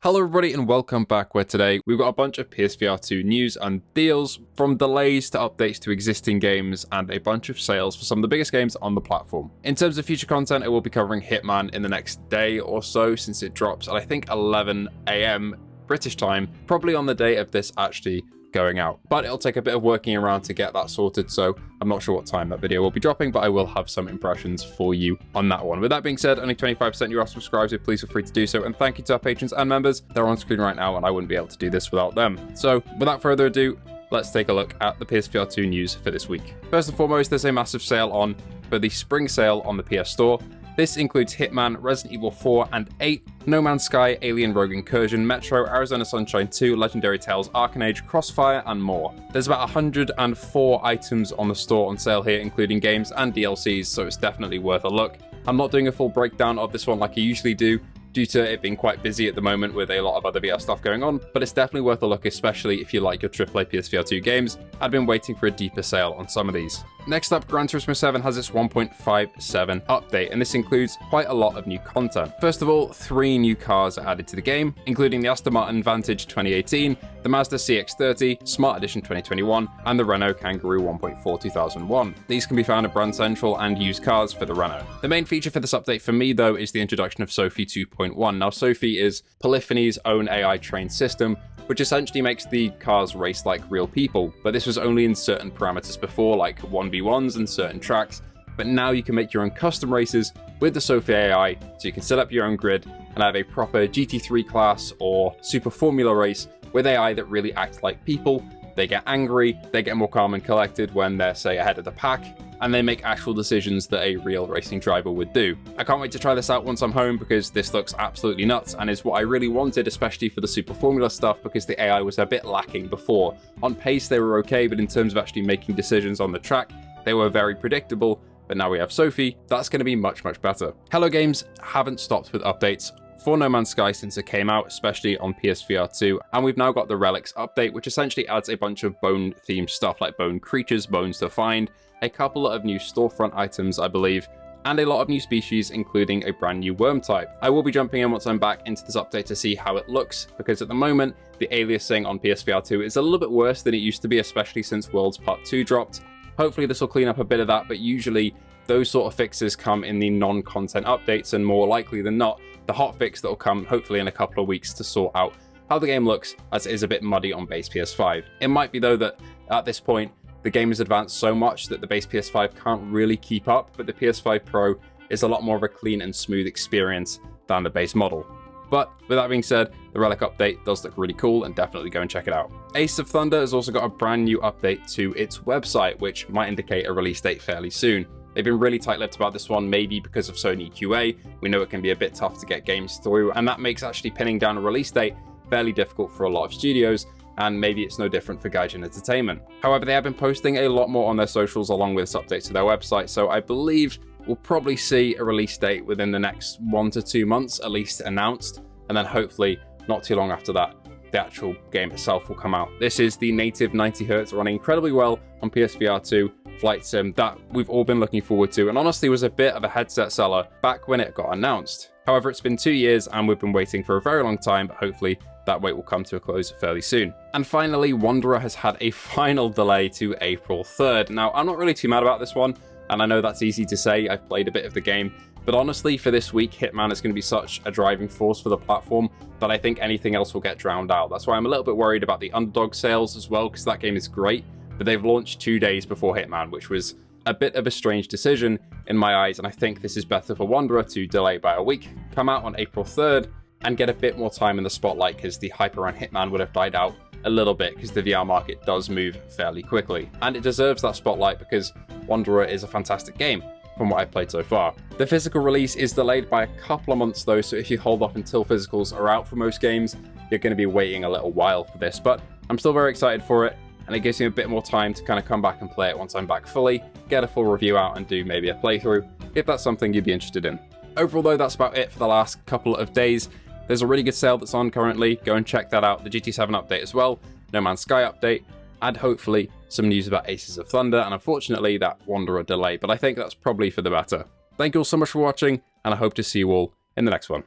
Hello everybody and welcome back, where today we've got a bunch of PSVR2 news and deals, from delays to updates to existing games, and a bunch of sales for some of the biggest games on the platform. In terms of future content, I will be covering Hitman in the next day or so, since it drops at I think 11 AM British time, probably on the day of this actually going out. But it'll take a bit of working around to get that sorted, so I'm not sure what time that video will be dropping, but I will have some impressions for you on that one. With that being said, only 25% of you are subscribed, so please feel free to do so, and thank you to our patrons and members. They're on screen right now, and I wouldn't be able to do this without them. So without further ado, let's take a look at the PSVR2 news for this week. First and foremost, there's a massive sale on for the spring sale on the PS Store. This includes Hitman, Resident Evil 4 and 8, No Man's Sky, Alien Rogue Incursion, Metro, Arizona Sunshine 2, Legendary Tales, Arcanage, Crossfire, and more. There's about 104 items on the store on sale here, including games and DLCs, so it's definitely worth a look. I'm not doing a full breakdown of this one like I usually do, due to it being quite busy at the moment with a lot of other VR stuff going on, but it's definitely worth a look, especially if you like your AAA PSVR2 games. I've been waiting for a deeper sale on some of these. Next up, Gran Turismo 7 has its 1.57 update, and this includes quite a lot of new content. First of all, 3 new cars are added to the game, including the Aston Martin Vantage 2018, the Mazda CX-30, Smart Edition 2021, and the Renault Kangoo 1.4 2001. These can be found at Brand Central and used cars for the Renault. The main feature for this update for me, though, is the introduction of Sophie 2.1. Now, Sophie is Polyphony's own AI-trained system, which essentially makes the cars race like real people, but this was only in certain parameters before, like 1v1s and certain tracks, but now you can make your own custom races with the Sophie AI, so you can set up your own grid and have a proper GT3 class or Super Formula race with AI that really act like people. They get angry, they get more calm and collected when they're, say, ahead of the pack, and they make actual decisions that a real racing driver would do. I can't wait to try this out once I'm home, because this looks absolutely nuts and is what I really wanted, especially for the Super Formula stuff, because the AI was a bit lacking before. On pace they were okay, but in terms of actually making decisions on the track, they were very predictable. But now we have Sophie, that's going to be much better. Hello Games haven't stopped with updates for No Man's Sky since it came out, especially on PSVR2, and we've now got the Relics update, which essentially adds a bunch of bone-themed stuff, like bone creatures, bones to find, a couple of new storefront items, I believe, and a lot of new species, including a brand new worm type. I will be jumping in once I'm back into this update to see how it looks, because at the moment, the aliasing on PSVR2 is a little bit worse than it used to be, especially since Worlds Part 2 dropped. Hopefully this will clean up a bit of that, but usually those sort of fixes come in the non-content updates, and more likely than not, the hot fix that will come hopefully in a couple of weeks to sort out how the game looks, as it is a bit muddy on base PS5. It might be though that at this point the game has advanced so much that the base PS5 can't really keep up, but the PS5 Pro is a lot more of a clean and smooth experience than the base model. But with that being said, the Relic update does look really cool, and definitely go and check it out. Ace of Thunder has also got a brand new update to its website, which might indicate a release date fairly soon. They've been really tight-lipped about this one, maybe because of Sony QA. We know it can be a bit tough to get games through, and that makes actually pinning down a release date fairly difficult for a lot of studios, and maybe it's no different for Gaijin Entertainment. However, they have been posting a lot more on their socials along with this update to their website, so I believe we'll probably see a release date within the next 1 to 2 months at least announced, and then hopefully not too long after that, the actual game itself will come out. This is the native 90Hz running incredibly well on PSVR2 flight sim that we've all been looking forward to, and honestly was a bit of a headset seller back when it got announced. However, it's been 2 years and we've been waiting for a very long time, but hopefully that wait will come to a close fairly soon. And finally, Wanderer has had a final delay to April 3rd. Now, I'm not really too mad about this one, and I know that's easy to say, I've played a bit of the game, but honestly, for this week, Hitman is going to be such a driving force for the platform that I think anything else will get drowned out. That's why I'm a little bit worried about the Underdog sales as well, because that game is great, but they've launched 2 days before Hitman, which was a bit of a strange decision in my eyes, and I think this is better for Wanderer to delay by a week, come out on April 3rd, and get a bit more time in the spotlight, because the hype around Hitman would have died out a little bit, because the VR market does move fairly quickly, and it deserves that spotlight because Wanderer is a fantastic game from what I've played so far. The physical release is delayed by a couple of months though, so if you hold off until physicals are out for most games, you're going to be waiting a little while for this, but I'm still very excited for it, and it gives me a bit more time to kind of come back and play it once I'm back fully, get a full review out and do maybe a playthrough, if that's something you'd be interested in. Overall though, that's about it for the last couple of days. There's a really good sale that's on currently, go and check that out, the GT7 update as well, No Man's Sky update, and hopefully some news about Aces of Thunder, and unfortunately that Wanderer delay, but I think that's probably for the better. Thank you all so much for watching, and I hope to see you all in the next one.